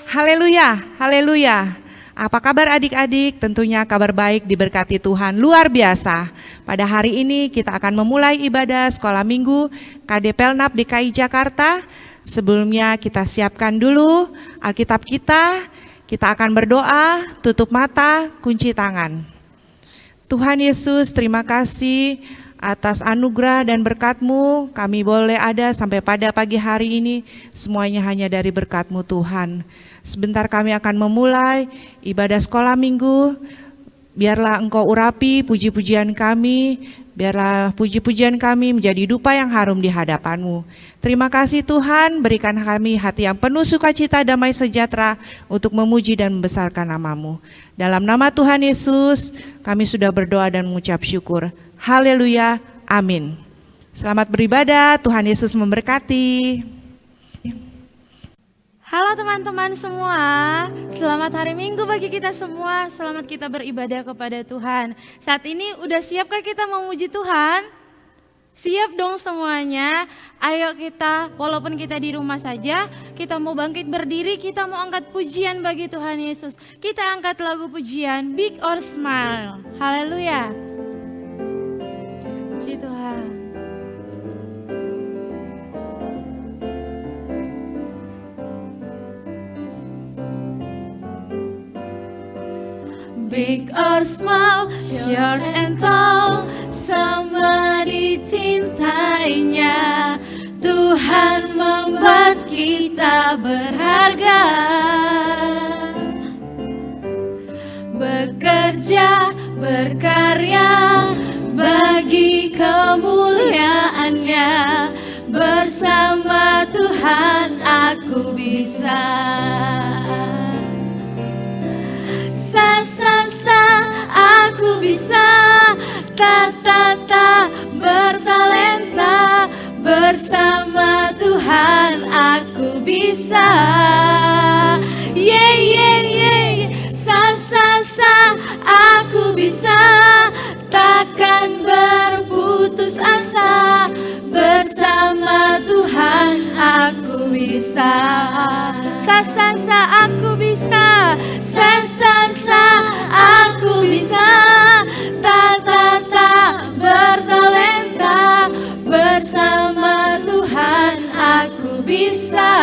Haleluya, haleluya. Apa kabar adik-adik? Tentunya kabar baik, diberkati Tuhan luar biasa. Pada hari ini kita akan memulai ibadah sekolah minggu KD Pelnap DKI Jakarta. Sebelumnya kita siapkan dulu Alkitab kita akan berdoa, tutup mata, kunci tangan. Tuhan Yesus, terima kasih atas anugerah dan berkat-Mu, kami boleh ada sampai pada pagi hari ini, semuanya hanya dari berkat-Mu Tuhan. Sebentar kami akan memulai ibadah sekolah minggu, biarlah Engkau urapi puji-pujian kami, biarlah puji-pujian kami menjadi dupa yang harum di hadapan-Mu. Terima kasih Tuhan, berikan kami hati yang penuh sukacita, damai sejahtera untuk memuji dan membesarkan nama-Mu. Dalam nama Tuhan Yesus, kami sudah berdoa dan mengucap syukur. Haleluya, amin. Selamat beribadah, Tuhan Yesus memberkati. Halo teman-teman semua, selamat hari Minggu bagi kita semua, selamat kita beribadah kepada Tuhan. Saat ini udah siapkah kita memuji Tuhan? Siap dong semuanya, ayo kita walaupun kita di rumah saja, kita mau bangkit berdiri, kita mau angkat pujian bagi Tuhan Yesus. Kita angkat lagu pujian, Big or Smile, haleluya. Puji Tuhan. Big or small, short and tall, sama dicintainya. Tuhan membuat kita berharga. Bekerja, berkarya, bagi kemuliaannya. Bersama Tuhan aku bisa. Aku bisa, ta bertalenta, bersama Tuhan aku bisa. Aku bisa, takkan berputus asa, bersama Tuhan aku bisa. Aku bisa, aku bisa, bertalenta, bersama Tuhan aku bisa.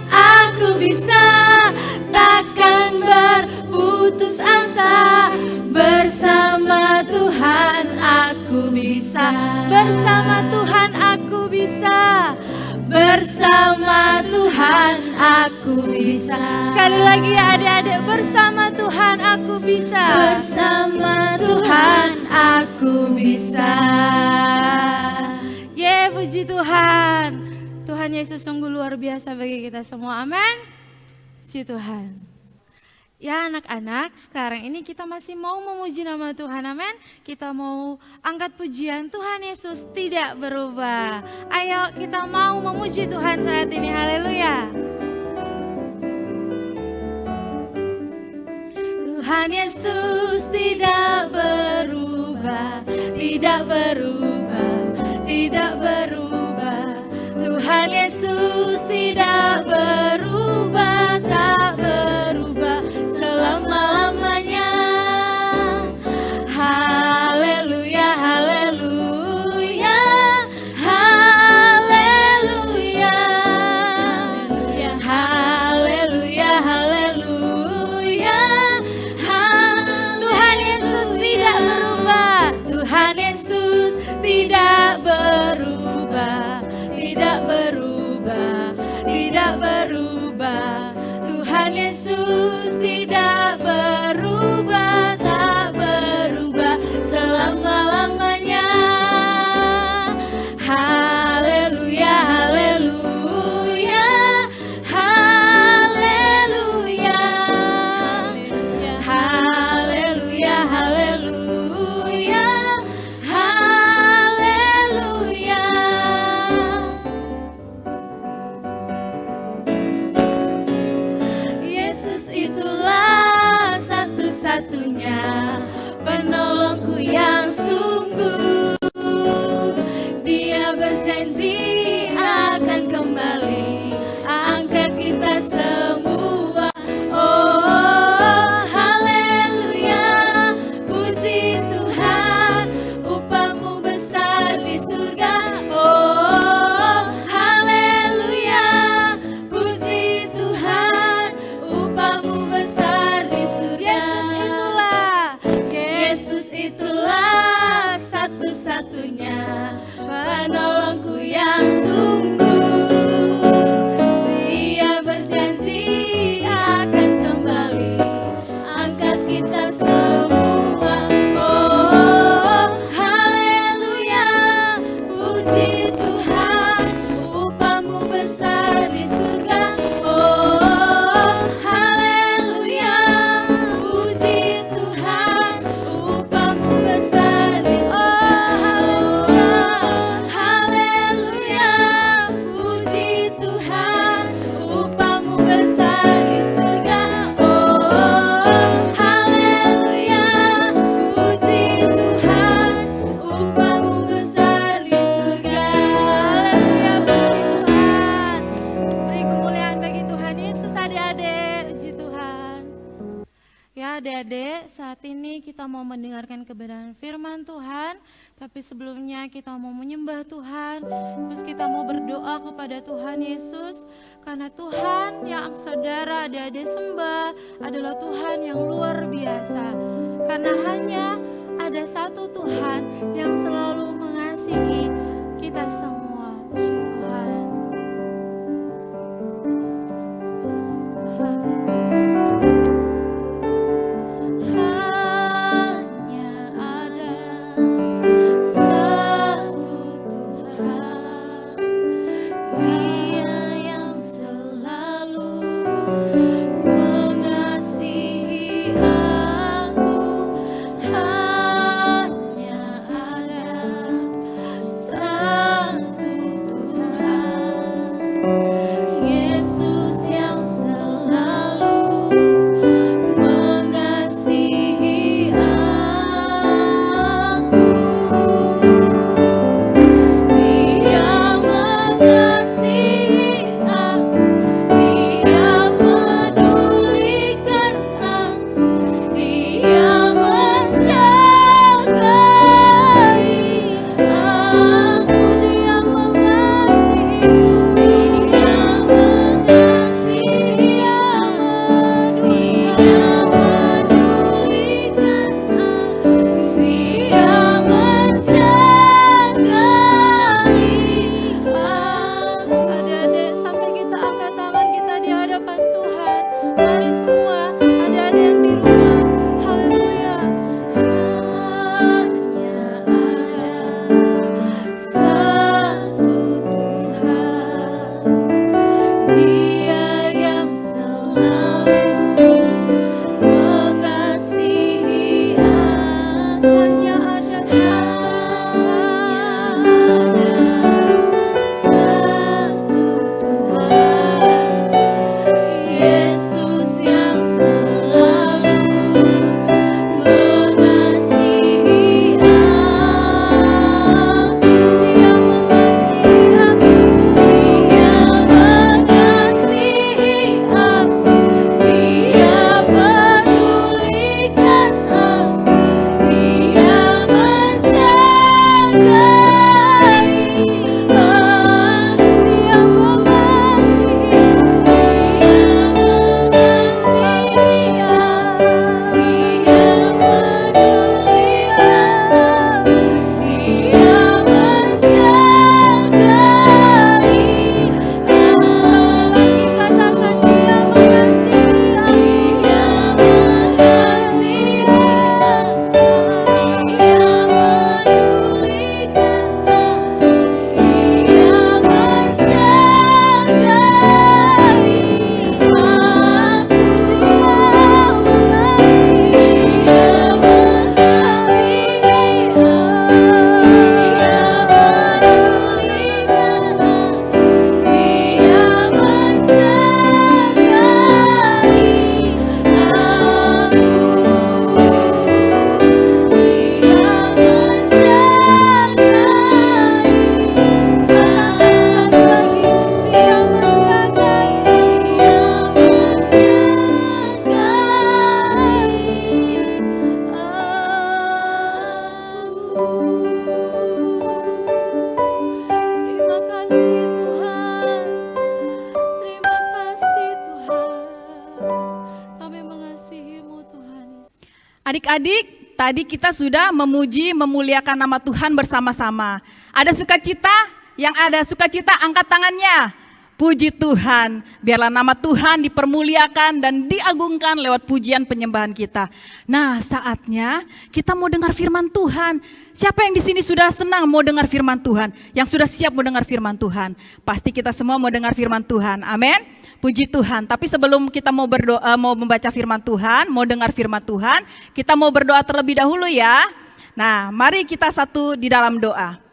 Aku bisa, takkan berputus asa, bersama Tuhan aku bisa. Bersama Tuhan aku bisa. Bersama Tuhan aku bisa. Sekali lagi ya adik-adik, bersama Tuhan aku bisa. Bersama Tuhan aku bisa. Puji Tuhan. Tuhan Yesus sungguh luar biasa bagi kita semua, amin. Puji Tuhan. Ya anak-anak, sekarang ini kita masih mau memuji nama Tuhan, amin. Kita mau angkat pujian, Tuhan Yesus tidak berubah. Ayo kita mau memuji Tuhan saat ini, haleluya. Tuhan Yesus tidak berubah, tidak berubah, tidak berubah. Tuhan Yesus tidak berubah, tak berubah selama-lamanya. Haleluya, haleluya, haleluya, haleluya, haleluya. Tuhan Yesus tidak berubah, Tuhan Yesus tidak berubah, tidak berubah, tidak berubah. Tuhan Yesus tidak berubah, tak berubah selama-lamanya. Haleluya, haleluya, haleluya, haleluya, haleluya, haleluya. Yesus itu satu-satunya penolongku yang sungguh. Dia berjanji akan kembali angkat kita semua. Oh, haleluya, puji Tuhan, upahmu besar di surga. Oh, haleluya, puji Tuhan, upahmu besar di surga. Haleluya, puji Tuhan, upahmu besar di surga. Oh, haleluya, puji Tuhan, upahmu besar di surga. Haleluya, puji Tuhan. Beri kemuliaan bagi Tuhan Yesus. Adik-adik, puji Tuhan. Ya adik-adik, saat ini kita mau mendengarkan kebenaran firman Tuhan. Tapi sebelumnya kita mau menyembah Tuhan. Terus kita mau berdoa kepada Tuhan Yesus. Karena Tuhan yang saudara adik-adik sembah adalah Tuhan yang luar biasa. Karena hanya ada satu Tuhan yang selalu mengasihi kita semua. Puji Tuhan. Puji Tuhan. Hanya ada satu Tuhan, Dia yang selalu mengasihi aku. Hanya ada satu Tuhan, Yesus yang selalu mengasihi aku. Dia mengasihi aku, Dia pedulikan aku, Dia menjagai aku. Dia mengasihi, Dia mengasihi aku, Dia pedulikan aku, Dia menjagai aku. Adik-adik, sambil kita angkat tangan kita di hadapan Tuhan, mari semua adik-adik yang di rumah, haleluya. Hanya ada satu Tuhan, Dia yang selalu mengasihi aku. Hanya ada satu Tuhan, Yesus yang selalu mengasihi aku. Dia mengasihi aku, Dia mengasihi aku, Dia pedulikan aku, Dia menjagai aku. Dia mengasihi, Dia mengasihi aku, Dia pedulikan aku, Dia menjagai aku. Katakan Dia mengasihi aku, Dia mengasihi aku, Dia pedulikan aku, Dia menjagai Terima kasih Tuhan, terima kasih Tuhan, kami mengasihi-Mu Tuhan. Adik-adik, tadi kita sudah memuji, memuliakan nama Tuhan bersama-sama. Ada sukacita? Yang ada sukacita angkat tangannya. Puji Tuhan, biarlah nama Tuhan dipermuliakan dan diagungkan lewat pujian penyembahan kita. Nah, saatnya kita mau dengar firman Tuhan. Siapa yang di sini sudah senang mau dengar firman Tuhan? Yang sudah siap mau dengar firman Tuhan? Pasti kita semua mau dengar firman Tuhan. Amin. Puji Tuhan. Tapi sebelum kita mau berdoa, mau membaca firman Tuhan, mau dengar firman Tuhan, kita mau berdoa terlebih dahulu ya. Nah, mari kita satu di dalam doa.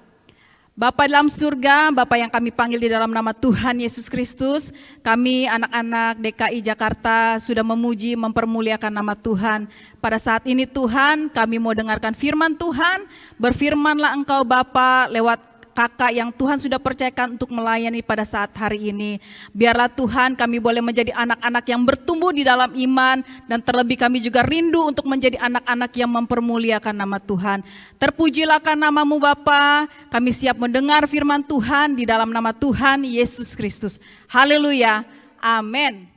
Bapa dalam surga, Bapa yang kami panggil di dalam nama Tuhan Yesus Kristus, kami anak-anak DKI Jakarta sudah memuji, mempermuliakan nama Tuhan. Pada saat ini Tuhan, kami mau dengarkan firman Tuhan, berfirmanlah Engkau Bapa lewat kakak yang Tuhan sudah percayakan untuk melayani pada saat hari ini. Biarlah Tuhan kami boleh menjadi anak-anak yang bertumbuh di dalam iman, dan terlebih kami juga rindu untuk menjadi anak-anak yang mempermuliakan nama Tuhan. Terpujilah namamu Bapa, kami siap mendengar firman Tuhan di dalam nama Tuhan Yesus Kristus. Haleluya, amin.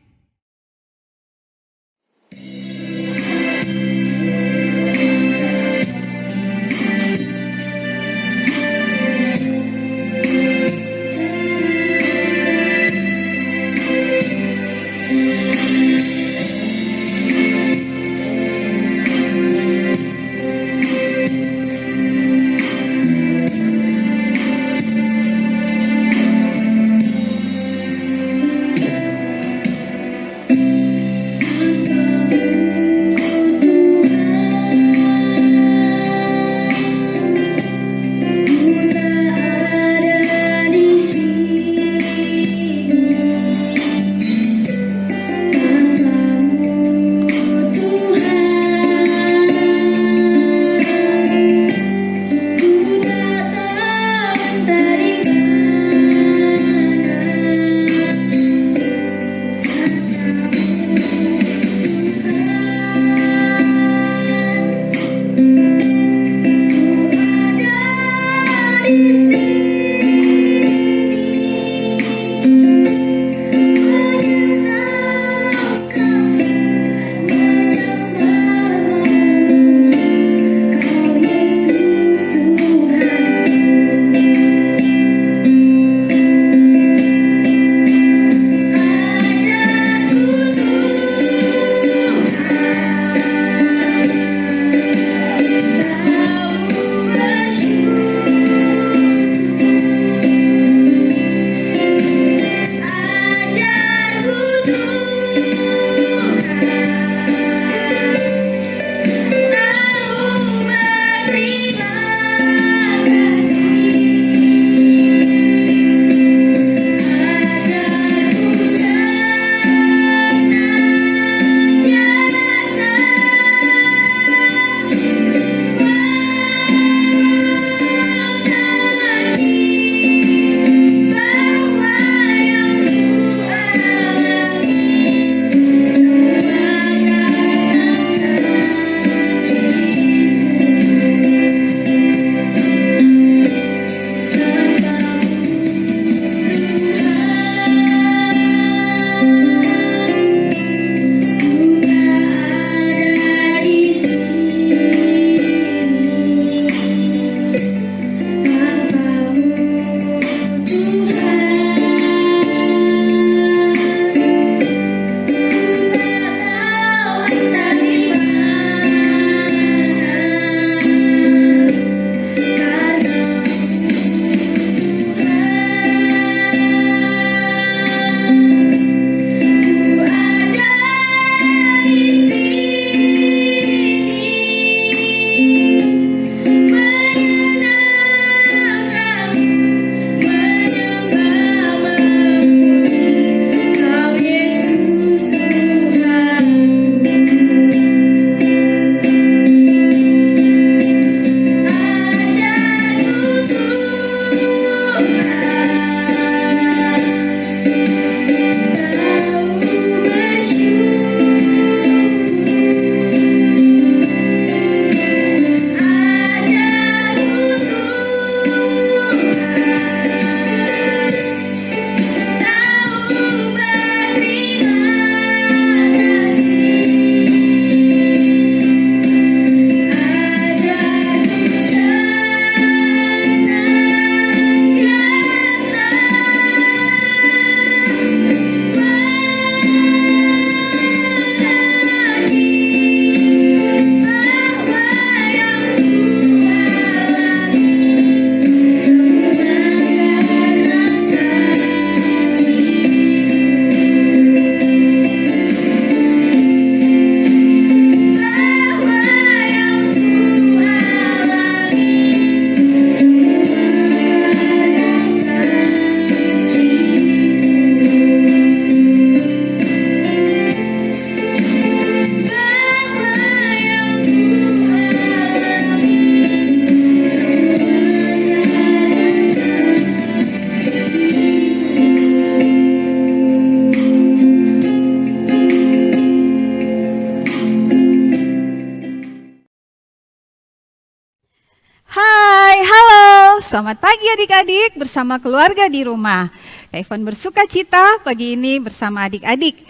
selamat pagi adik-adik bersama keluarga di rumah. Kak Ivon bersuka cita pagi ini bersama adik-adik.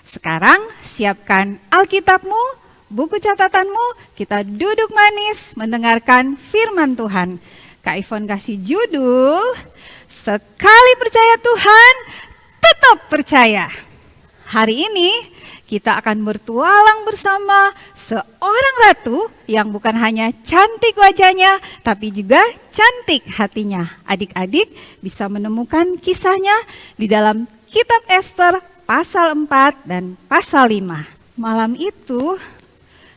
Sekarang siapkan Alkitabmu, buku catatanmu, kita duduk manis mendengarkan firman Tuhan. Kak Ivon kasih judul, Sekali Percaya Tuhan, Tetap Percaya. Hari ini kita akan bertualang bersama seorang ratu yang bukan hanya cantik wajahnya, tapi juga cantik hatinya. Adik-adik bisa menemukan kisahnya di dalam kitab Ester pasal 4 dan pasal 5. Malam itu,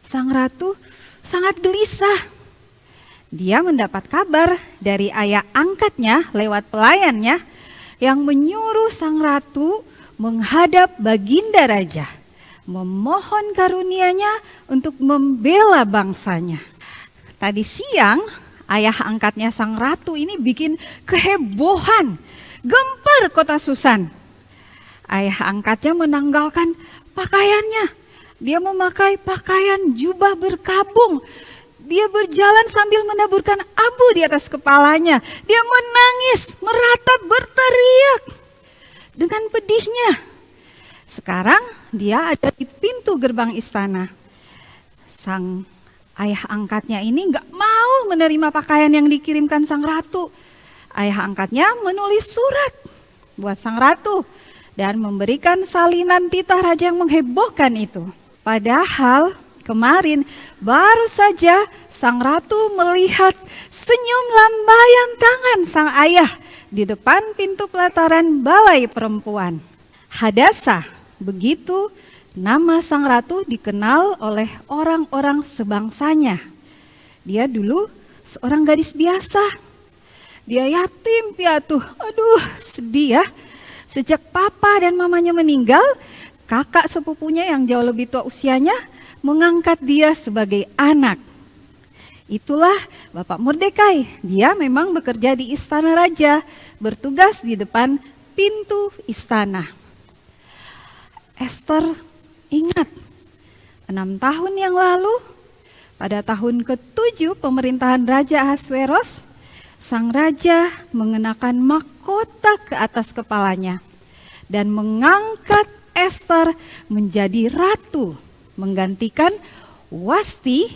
sang ratu sangat gelisah. Dia mendapat kabar dari ayah angkatnya lewat pelayannya yang menyuruh sang ratu menghadap baginda raja, memohon karunia-Nya untuk membela bangsanya. Tadi siang, ayah angkatnya sang ratu ini bikin kehebohan, gempar kota Susan. Ayah angkatnya menanggalkan pakaiannya. Dia memakai pakaian jubah berkabung. Dia berjalan sambil menaburkan abu di atas kepalanya. Dia menangis, meratap, berteriak dengan pedihnya. Sekarang dia ada di pintu gerbang istana. Sang ayah angkatnya ini gak mau menerima pakaian yang dikirimkan sang ratu. Ayah angkatnya menulis surat buat sang ratu dan memberikan salinan titah raja yang menghebohkan itu. Padahal kemarin baru saja sang ratu melihat senyum lambaian tangan sang ayah di depan pintu pelataran balai perempuan. Hadasa, begitu nama sang ratu dikenal oleh orang-orang sebangsanya. Dia dulu seorang gadis biasa. Dia yatim piatu. Aduh, sedih ya. Sejak papa dan mamanya meninggal, kakak sepupunya yang jauh lebih tua usianya mengangkat dia sebagai anak. Itulah Bapak Mordekai. Dia memang bekerja di istana raja, bertugas di depan pintu istana. Ester ingat, 6 tahun yang lalu, pada tahun ke-7 pemerintahan Raja Ahasveros, sang raja mengenakan mahkota ke atas kepalanya dan mengangkat Ester menjadi ratu, menggantikan Wasti,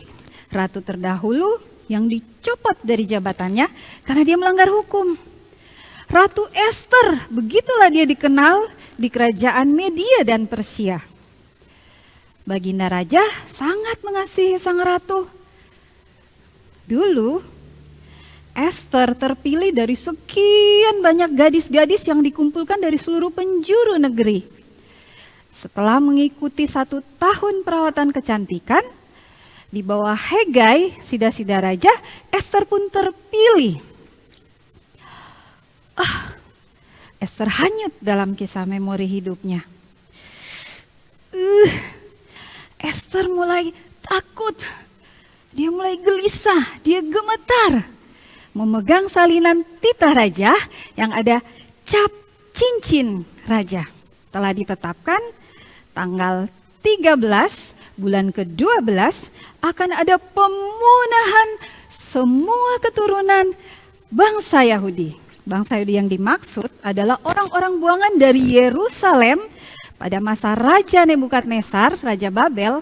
ratu terdahulu yang dicopot dari jabatannya karena dia melanggar hukum. Ratu Ester, begitulah dia dikenal di kerajaan Media dan Persia. Baginda raja sangat mengasihi sang ratu. Dulu, Ester terpilih dari sekian banyak gadis-gadis yang dikumpulkan dari seluruh penjuru negeri. Setelah mengikuti 1 tahun perawatan kecantikan, di bawah Hegai, sida-sida raja, Ester pun terpilih. Ester hanyut dalam kisah memori hidupnya. Ester mulai takut. Dia mulai gelisah, dia gemetar. Memegang salinan titah raja yang ada cap cincin raja. Telah ditetapkan tanggal 13 bulan ke-12 akan ada pemunahan semua keturunan bangsa Yahudi. Bangsa Yahudi yang dimaksud adalah orang-orang buangan dari Yerusalem pada masa Raja Nebukadnezar, Raja Babel.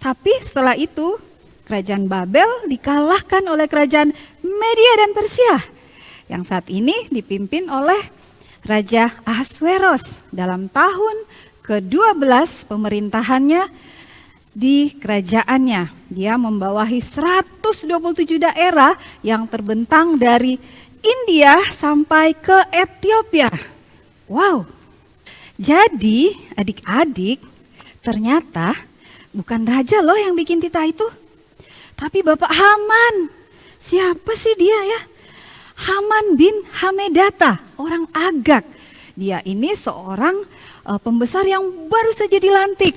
Tapi setelah itu kerajaan Babel dikalahkan oleh kerajaan Media dan Persia yang saat ini dipimpin oleh Raja Ahasveros dalam tahun ke-12 pemerintahannya di kerajaannya. Dia membawahi 127 daerah yang terbentang dari India sampai ke Ethiopia. Wow. Jadi adik-adik, ternyata bukan raja loh yang bikin titah itu, tapi Bapak Haman. Siapa sih dia ya? Haman bin Hamedata, orang Agag. Dia ini seorang pembesar yang baru saja dilantik.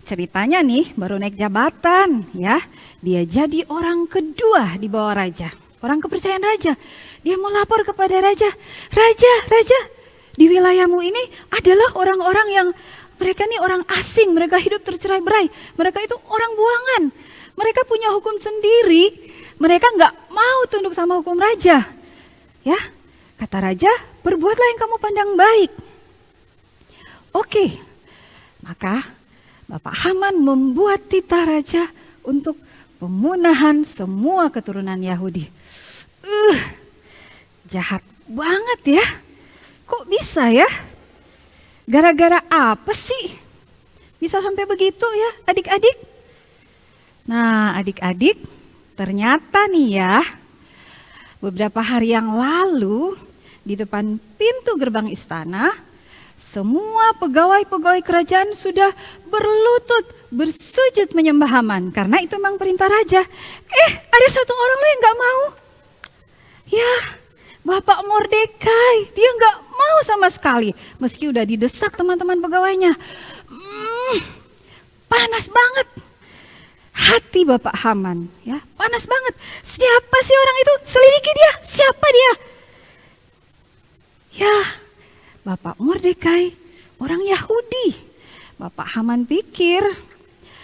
Ceritanya nih baru naik jabatan ya. Dia jadi orang kedua di bawah raja. Orang kepercayaan raja. Dia mau lapor kepada raja. Raja, di wilayahmu ini adalah orang-orang yang mereka nih orang asing. Mereka hidup tercerai-berai. Mereka itu orang buangan. Mereka punya hukum sendiri. Mereka nggak mau tunduk sama hukum raja. ya. Kata raja, berbuatlah yang kamu pandang baik. Oke, maka Bapak Haman membuat titah raja untuk pemunahan semua keturunan Yahudi. Jahat banget ya. Kok bisa ya? Gara-gara apa sih? Bisa sampai begitu ya adik-adik? Nah adik-adik, ternyata nih ya, beberapa hari yang lalu di depan pintu gerbang istana, semua pegawai-pegawai kerajaan sudah berlutut, bersujud menyembah Haman. Karena itu memang perintah raja. Ada satu orang loh yang gak mau. Ya, Bapak Mordekai, dia gak mau sama sekali. Meski udah didesak teman-teman pegawainya. Panas banget. Hati Bapak Haman, ya panas banget. Siapa sih orang itu? Selidiki dia. Siapa dia? Ya, Bapak Mordekai, orang Yahudi. Bapak Haman pikir,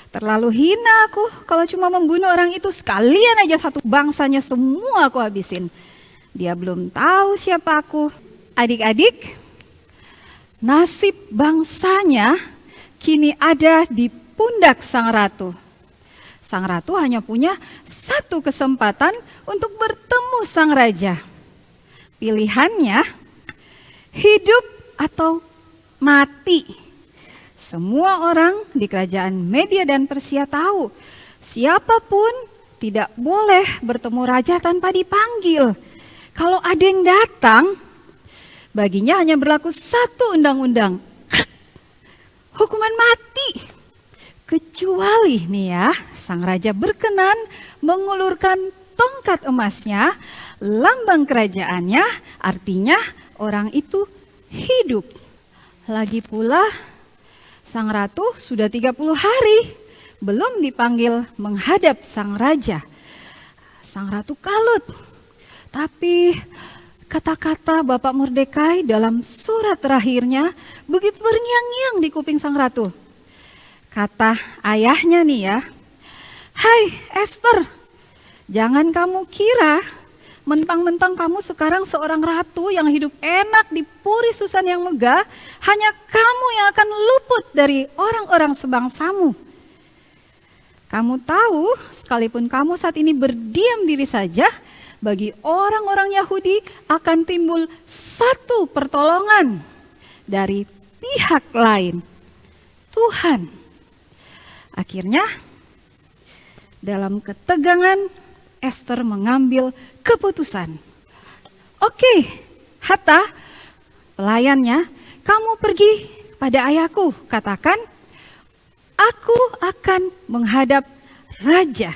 terlalu hina aku kalau cuma membunuh orang itu. Sekalian aja satu bangsanya semua aku habisin. Dia belum tahu siapa aku. Adik-adik, nasib bangsanya kini ada di pundak sang ratu. Sang ratu hanya punya satu kesempatan untuk bertemu sang raja. Pilihannya hidup atau mati. Semua orang di kerajaan Media dan Persia tahu, siapapun tidak boleh bertemu raja tanpa dipanggil. Kalau ada yang datang, baginya hanya berlaku satu undang-undang, hukuman mati. Kecuali nih ya, sang raja berkenan mengulurkan tongkat emasnya, lambang kerajaannya, artinya orang itu hidup. Lagi pula sang ratu sudah 30 hari belum dipanggil menghadap sang raja. Sang ratu kalut. Tapi kata-kata Bapak Mordekai dalam surat terakhirnya begitu terngiang-ngiang di kuping sang ratu. Kata ayahnya nih ya, "Hai Esther, jangan kamu kira mentang-mentang kamu sekarang seorang ratu yang hidup enak di puri Susan yang megah, hanya kamu yang akan luput dari orang-orang sebangsamu. Kamu tahu, sekalipun kamu saat ini berdiam diri saja, bagi orang-orang Yahudi akan timbul satu pertolongan dari pihak lain, Tuhan." Akhirnya, dalam ketegangan, Esther mengambil keputusan. "Oke, Hatta, pelayannya, kamu pergi pada ayahku, katakan, aku akan menghadap raja,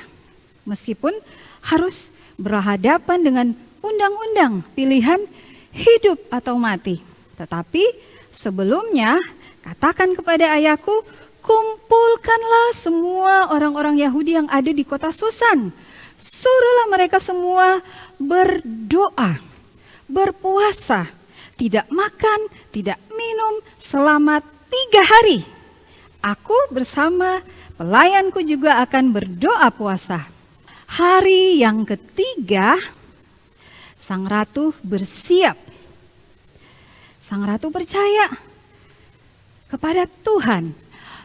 meskipun harus berhadapan dengan undang-undang pilihan hidup atau mati. Tetapi sebelumnya, katakan kepada ayahku, kumpulkanlah semua orang-orang Yahudi yang ada di kota Susan. Suruhlah mereka semua berdoa, berpuasa, tidak makan, tidak minum selama 3 hari. Aku bersama pelayanku juga akan berdoa puasa." Hari yang ketiga, sang ratu bersiap. Sang ratu percaya kepada Tuhan,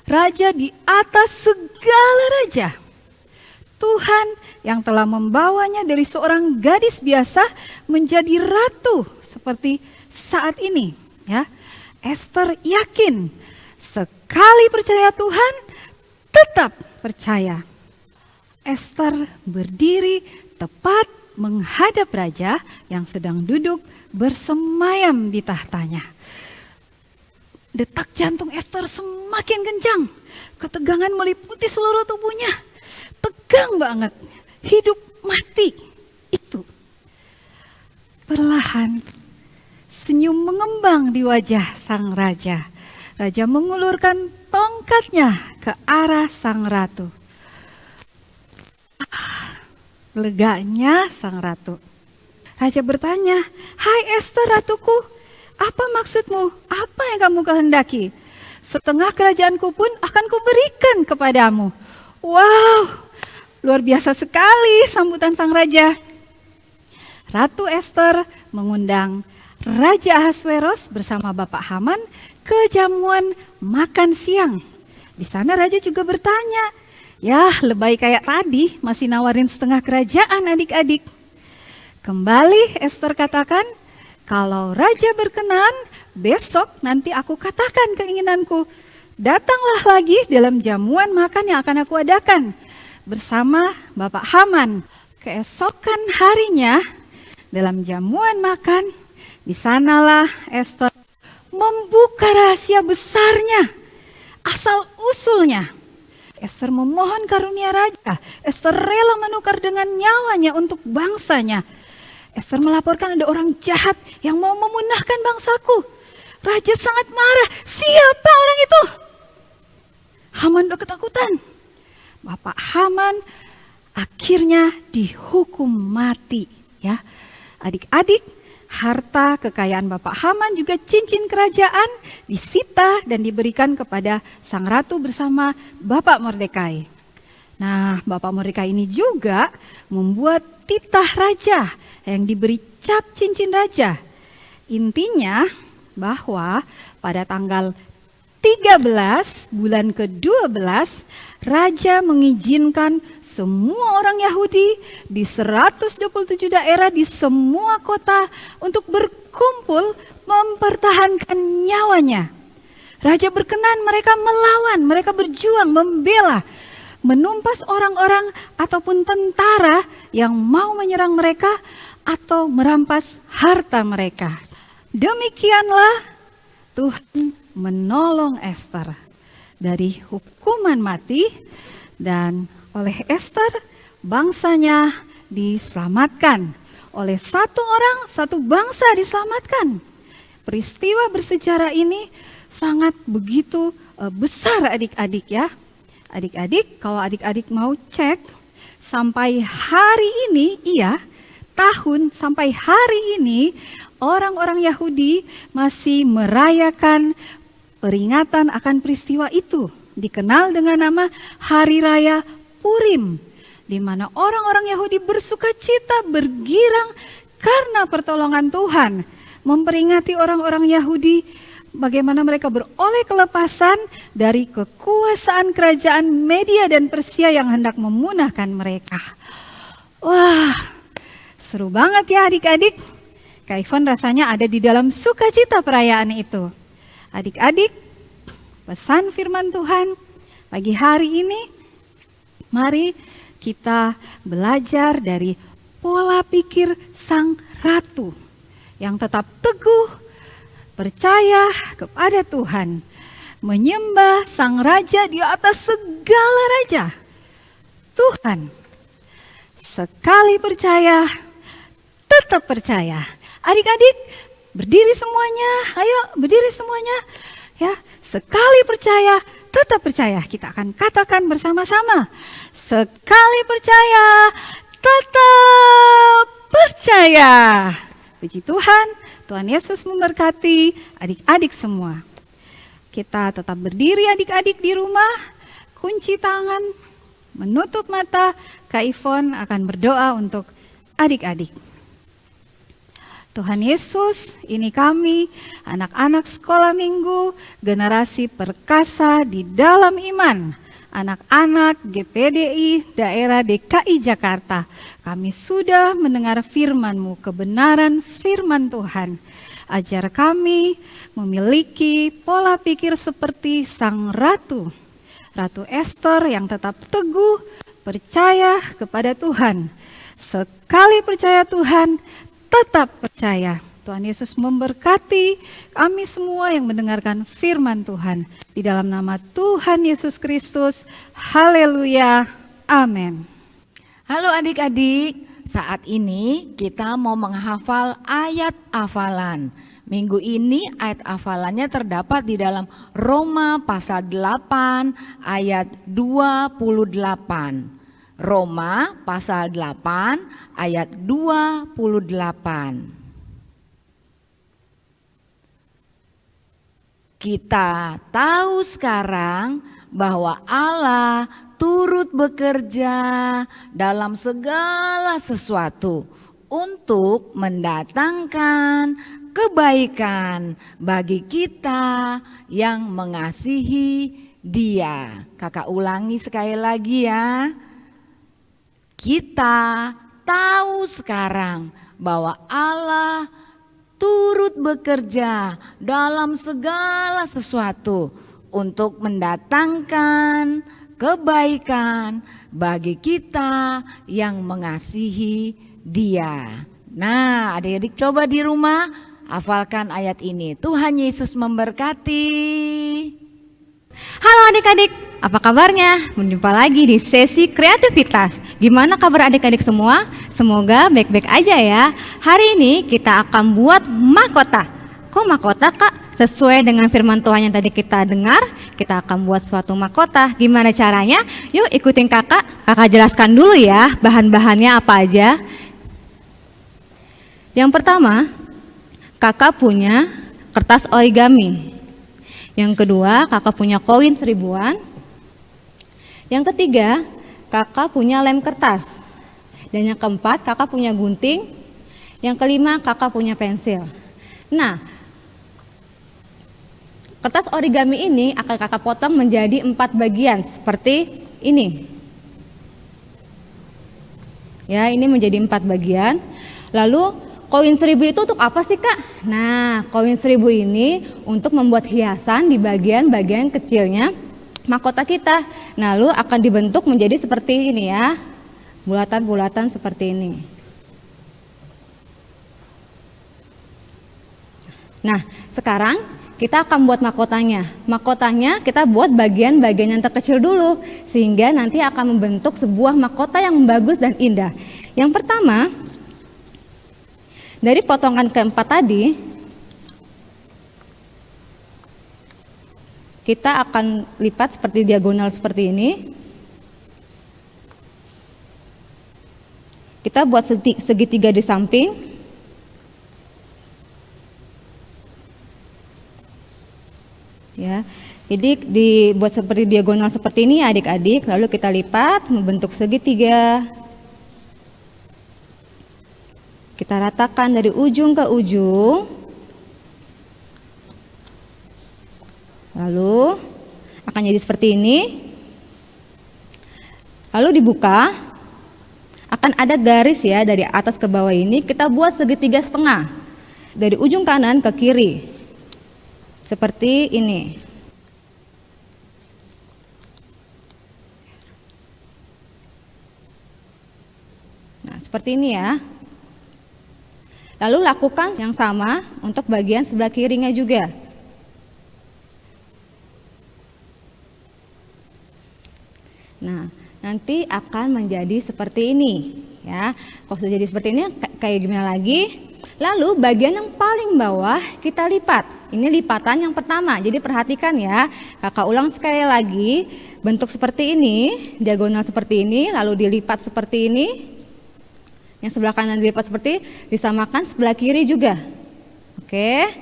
Raja di atas segala raja. Tuhan yang telah membawanya dari seorang gadis biasa menjadi ratu seperti saat ini. Ya, Esther yakin sekali percaya Tuhan, tetap percaya. Esther berdiri tepat menghadap raja yang sedang duduk bersemayam di tahtanya. Detak jantung Esther semakin kencang, ketegangan meliputi seluruh tubuhnya. Tegang banget, hidup mati itu. Perlahan senyum mengembang di wajah sang raja. Raja mengulurkan tongkatnya ke arah sang ratu. Leganya sang ratu. Raja bertanya, "Hai Esther ratuku, apa maksudmu? Apa yang kamu kehendaki? Setengah kerajaanku pun akan kuberikan kepadamu." Wow, luar biasa sekali sambutan sang raja. Ratu Ester mengundang Raja Ahasveros bersama Bapak Haman ke jamuan makan siang. Di sana raja juga bertanya, ya lebay kayak tadi masih nawarin setengah kerajaan adik-adik. Kembali Ester katakan, kalau raja berkenan, besok nanti aku katakan keinginanku. Datanglah lagi dalam jamuan makan yang akan aku adakan bersama Bapak Haman. Keesokan harinya dalam jamuan makan, di sanalah Ester membuka rahasia besarnya, asal usulnya. Ester memohon karunia raja. Ester rela menukar dengan nyawanya untuk bangsanya. Ester melaporkan ada orang jahat yang mau memunahkan bangsaku. Raja sangat marah. Siapa orang itu? Haman udah ketakutan. Bapak Haman akhirnya dihukum mati. Ya, adik-adik, harta kekayaan Bapak Haman juga cincin kerajaan disita dan diberikan kepada sang ratu bersama Bapak Mordekai. Nah, Bapak Mordekai ini juga membuat titah raja yang diberi cap cincin raja. Intinya bahwa pada tanggal 13 bulan ke-12 raja mengizinkan semua orang Yahudi di 127 daerah di semua kota untuk berkumpul mempertahankan nyawanya. Raja berkenan mereka melawan, mereka berjuang, membela, menumpas orang-orang ataupun tentara yang mau menyerang mereka atau merampas harta mereka. Demikianlah Tuhan menolong Ester dari hukuman mati, dan oleh Ester bangsanya diselamatkan. Oleh satu orang, satu bangsa diselamatkan. Peristiwa bersejarah ini sangat begitu besar adik-adik ya. Adik-adik, kalau adik-adik mau cek, sampai hari ini, sampai hari ini orang-orang Yahudi masih merayakan peringatan akan peristiwa itu, dikenal dengan nama Hari Raya Purim, di mana orang-orang Yahudi bersuka cita, bergirang karena pertolongan Tuhan, memperingati orang-orang Yahudi bagaimana mereka beroleh kelepasan dari kekuasaan kerajaan Media dan Persia yang hendak memunahkan mereka. Wah, seru banget ya adik-adik. Kak Ivon rasanya ada di dalam sukacita perayaan itu. Adik-adik, pesan firman Tuhan pagi hari ini, mari kita belajar dari pola pikir sang ratu yang tetap teguh, percaya kepada Tuhan, menyembah sang raja di atas segala raja. Tuhan, sekali percaya, tetap percaya. Adik-adik, berdiri semuanya, ayo berdiri semuanya. Ya, sekali percaya, tetap percaya. Kita akan katakan bersama-sama. Sekali percaya, tetap percaya. Puji Tuhan, Tuhan Yesus memberkati adik-adik semua. Kita tetap berdiri adik-adik di rumah, kunci tangan, menutup mata. Kak Ivon akan berdoa untuk adik-adik. Tuhan Yesus, ini kami, anak-anak sekolah minggu, generasi perkasa di dalam iman, anak-anak GPDI daerah DKI Jakarta. Kami sudah mendengar firman-Mu, kebenaran firman Tuhan. Ajar kami memiliki pola pikir seperti sang ratu, Ratu Ester yang tetap teguh, percaya kepada Tuhan. Sekali percaya Tuhan, tetap percaya. Tuhan Yesus memberkati kami semua yang mendengarkan firman Tuhan. Di dalam nama Tuhan Yesus Kristus, haleluya, amin. Halo adik-adik, saat ini kita mau menghafal ayat hafalan. Minggu ini ayat hafalannya terdapat di dalam Roma pasal 8 ayat 28. Roma pasal 8 ayat 28. Kita tahu sekarang bahwa Allah turut bekerja dalam segala sesuatu untuk mendatangkan kebaikan bagi kita yang mengasihi Dia. Kakak ulangi sekali lagi ya. Kita tahu sekarang bahwa Allah turut bekerja dalam segala sesuatu untuk mendatangkan kebaikan bagi kita yang mengasihi Dia. Nah, adik-adik coba di rumah hafalkan ayat ini. Tuhan Yesus memberkati. Halo adik-adik, apa kabarnya? Berjumpa lagi di sesi kreativitas. Gimana kabar adik-adik semua? Semoga baik-baik aja ya. Hari ini kita akan buat mahkota. Kok mahkota Kak? Sesuai dengan firman Tuhan yang tadi kita dengar, kita akan buat suatu mahkota. Gimana caranya? Yuk ikutin kakak. Kakak jelaskan dulu ya bahan-bahannya apa aja. Yang pertama, kakak punya kertas origami. Yang kedua, kakak punya koin 1000-an. Yang ketiga, kakak punya lem kertas. Dan yang keempat, kakak punya gunting. Yang kelima, kakak punya pensil. Nah, kertas origami ini akan kakak potong menjadi 4 bagian seperti ini. Ya, ini menjadi 4 bagian. Lalu koin 1000 itu untuk apa sih Kak? Nah, koin 1000 ini untuk membuat hiasan di bagian-bagian kecilnya mahkota kita. Nah, lalu akan dibentuk menjadi seperti ini ya. Bulatan-bulatan seperti ini. Nah, sekarang kita akan buat mahkotanya. Mahkotanya kita buat bagian-bagian yang terkecil dulu, sehingga nanti akan membentuk sebuah mahkota yang bagus dan indah. Yang pertama, dari potongan keempat tadi, kita akan lipat seperti diagonal seperti ini. Kita buat segitiga di samping. Ya, jadi dibuat seperti diagonal seperti ini adik-adik, lalu kita lipat membentuk segitiga. Kita ratakan dari ujung ke ujung. Lalu akan jadi seperti ini. Lalu dibuka, akan ada garis ya dari atas ke bawah ini, kita buat segitiga setengah. Dari ujung kanan ke kiri. Seperti ini. Nah, seperti ini ya. Lalu lakukan yang sama untuk bagian sebelah kirinya juga. Nah, nanti akan menjadi seperti ini ya. Kalau sudah jadi seperti ini kayak gimana lagi? Lalu bagian yang paling bawah kita lipat. Ini lipatan yang pertama. Jadi perhatikan ya. Kakak ulang sekali lagi. Bentuk seperti ini, diagonal seperti ini, lalu dilipat seperti ini. Yang sebelah kanan dilipat seperti, disamakan sebelah kiri juga. Oke.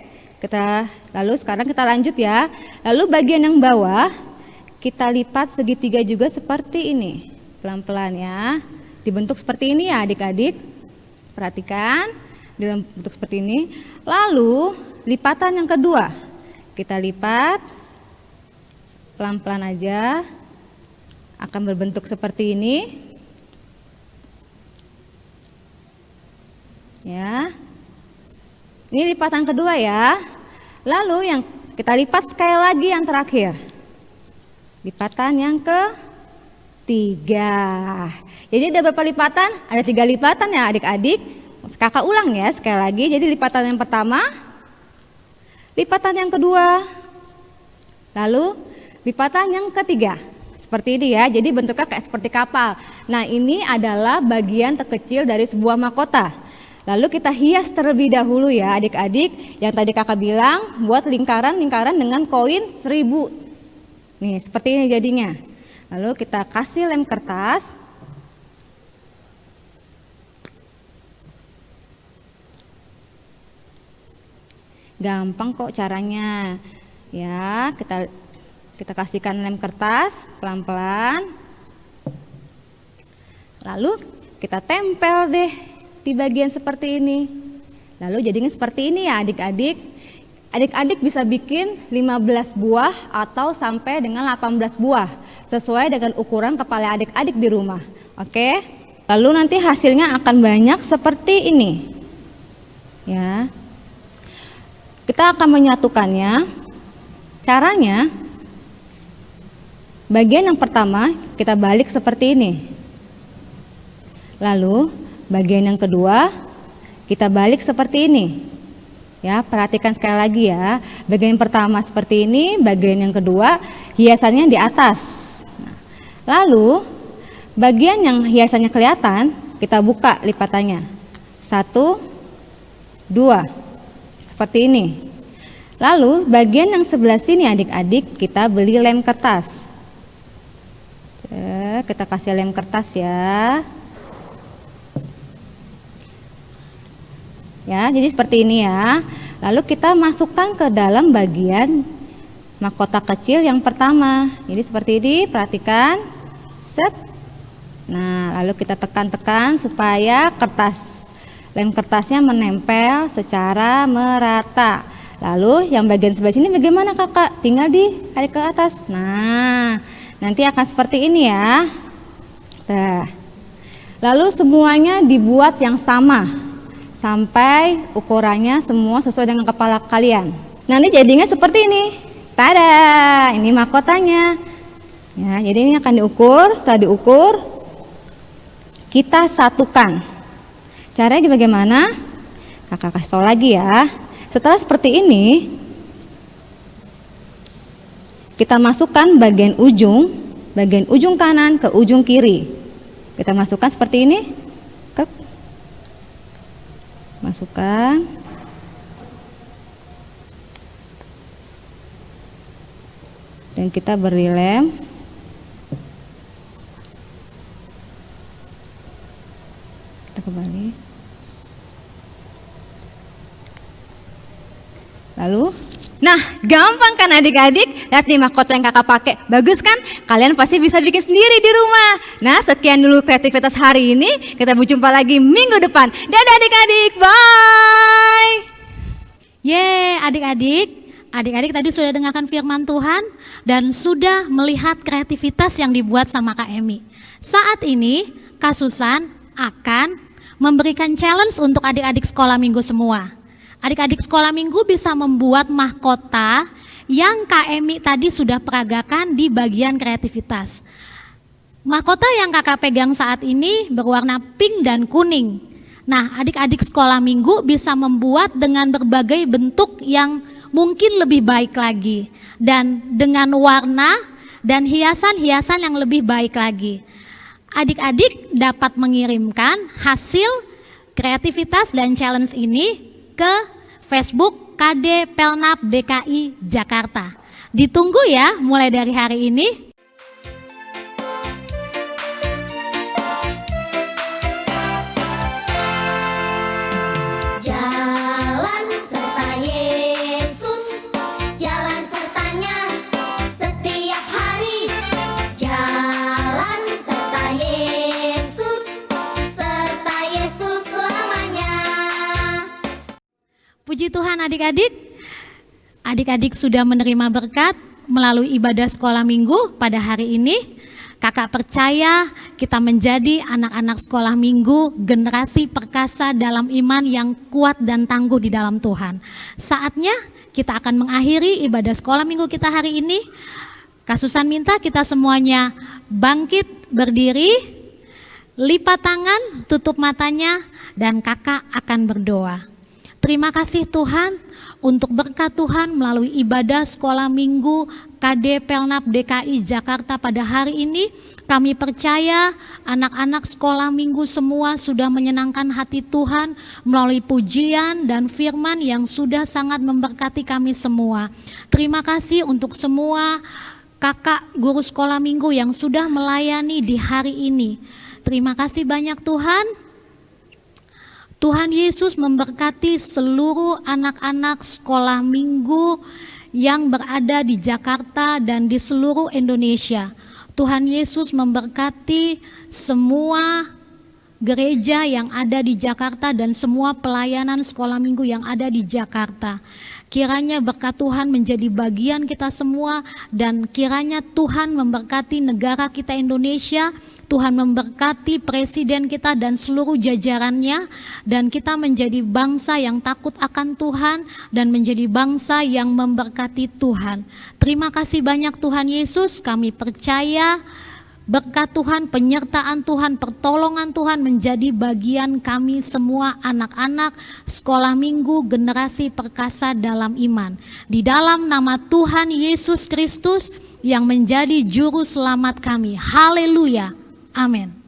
Lalu sekarang kita lanjut ya. Lalu bagian yang bawah kita lipat segitiga juga seperti ini. Pelan-pelan ya. Dibentuk seperti ini ya adik-adik. Perhatikan, dibentuk seperti ini. Lalu lipatan yang kedua, kita lipat pelan-pelan aja, akan berbentuk seperti ini. Ya, ini lipatan kedua ya. Lalu yang kita lipat sekali lagi yang terakhir, lipatan yang ketiga. Jadi ada berapa lipatan? Ada 3 lipatan ya adik-adik. Kakak ulang ya sekali lagi. Jadi lipatan yang pertama, lipatan yang kedua, lalu lipatan yang ketiga. Seperti ini ya, jadi bentuknya kayak seperti kapal. Nah, ini adalah bagian terkecil dari sebuah mahkota. Lalu kita hias terlebih dahulu ya adik-adik. Yang tadi kakak bilang, buat lingkaran-lingkaran dengan koin 1000. Nih, seperti ini jadinya. Lalu kita kasih lem kertas. Gampang kok caranya. Ya, kita kasihkan lem kertas pelan-pelan. Lalu kita tempel deh di bagian seperti ini. Lalu jadinya seperti ini ya adik-adik. Adik-adik bisa bikin 15 buah atau sampai dengan 18 buah sesuai dengan ukuran kepala adik-adik di rumah. Oke? Lalu nanti hasilnya akan banyak seperti ini. Ya. Kita akan menyatukannya. Caranya bagian yang pertama kita balik seperti ini. Lalu bagian yang kedua kita balik seperti ini. Ya, perhatikan sekali lagi ya. Bagian pertama seperti ini, bagian yang kedua hiasannya di atas. Nah, lalu bagian yang hiasannya kelihatan, kita buka lipatannya. 1, 2. Seperti ini. Lalu bagian yang sebelah sini adik-adik kita beli lem kertas. Kita kasih lem kertas ya. Ya, jadi seperti ini ya. Lalu kita masukkan ke dalam bagian mahkota kecil yang pertama. Jadi seperti ini, perhatikan. Set. Nah, lalu kita tekan-tekan supaya lem kertasnya menempel secara merata. Lalu yang bagian sebelah sini bagaimana kakak? Tinggal ditarik ke atas. Nah, nanti akan seperti ini ya. Nah, lalu semuanya dibuat yang sama sampai ukurannya semua sesuai dengan kepala kalian. Nanti jadinya seperti ini. Tada, ini mahkotanya. Ya, jadi ini akan diukur. Setelah diukur, kita satukan. Caranya bagaimana? Kakak kasih tahu lagi ya. Setelah seperti ini, kita masukkan bagian ujung kanan ke ujung kiri. Kita masukkan seperti ini. Masukkan. Dan kita beri lem. Kita kembali. Lalu, nah gampang kan adik-adik? Lihat nih mahkota yang kakak pakai, bagus kan? Kalian pasti bisa bikin sendiri di rumah. Nah sekian dulu kreativitas hari ini, kita berjumpa lagi minggu depan. Dadah adik-adik, bye! Yeay adik-adik tadi sudah dengarkan firman Tuhan dan sudah melihat kreativitas yang dibuat sama Kak Emi. Saat ini Kak Susan akan memberikan challenge untuk adik-adik sekolah minggu semua. Adik-adik sekolah minggu bisa membuat mahkota yang Kak Emi tadi sudah peragakan di bagian kreativitas. Mahkota yang kakak pegang saat ini berwarna pink dan kuning. Nah, adik-adik sekolah minggu bisa membuat dengan berbagai bentuk yang mungkin lebih baik lagi. Dan dengan warna dan hiasan-hiasan yang lebih baik lagi. Adik-adik dapat mengirimkan hasil kreativitas dan challenge ini ke Facebook KD Pelnap DKI Jakarta. Ditunggu ya mulai dari hari ini. Jalan serta Yesus, jalan sertanya setiap hari. Jalan serta Yesus, serta Yesus selamanya. Puji Tuhan adik-adik sudah menerima berkat melalui ibadah sekolah minggu pada hari ini. Kakak percaya kita menjadi anak-anak sekolah minggu generasi perkasa dalam iman yang kuat dan tangguh di dalam Tuhan. Saatnya kita akan mengakhiri ibadah sekolah minggu kita hari ini. Kak Susan minta kita semuanya bangkit berdiri, lipat tangan, tutup matanya, dan kakak akan berdoa. Terima kasih Tuhan untuk berkat Tuhan melalui ibadah sekolah minggu KD Pelnap DKI Jakarta pada hari ini. Kami percaya anak-anak sekolah minggu semua sudah menyenangkan hati Tuhan melalui pujian dan firman yang sudah sangat memberkati kami semua. Terima kasih untuk semua kakak guru sekolah minggu yang sudah melayani di hari ini. Terima kasih banyak Tuhan. Tuhan Yesus memberkati seluruh anak-anak sekolah minggu yang berada di Jakarta dan di seluruh Indonesia. Tuhan Yesus memberkati semua gereja yang ada di Jakarta dan semua pelayanan sekolah minggu yang ada di Jakarta. Kiranya berkat Tuhan menjadi bagian kita semua, dan kiranya Tuhan memberkati negara kita Indonesia, Tuhan memberkati presiden kita dan seluruh jajarannya, dan kita menjadi bangsa yang takut akan Tuhan dan menjadi bangsa yang memberkati Tuhan. Terima kasih banyak Tuhan Yesus, kami percaya berkat Tuhan, penyertaan Tuhan, pertolongan Tuhan menjadi bagian kami semua anak-anak sekolah minggu generasi perkasa dalam iman. Di dalam nama Tuhan Yesus Kristus yang menjadi juru selamat kami. Haleluya. Amin.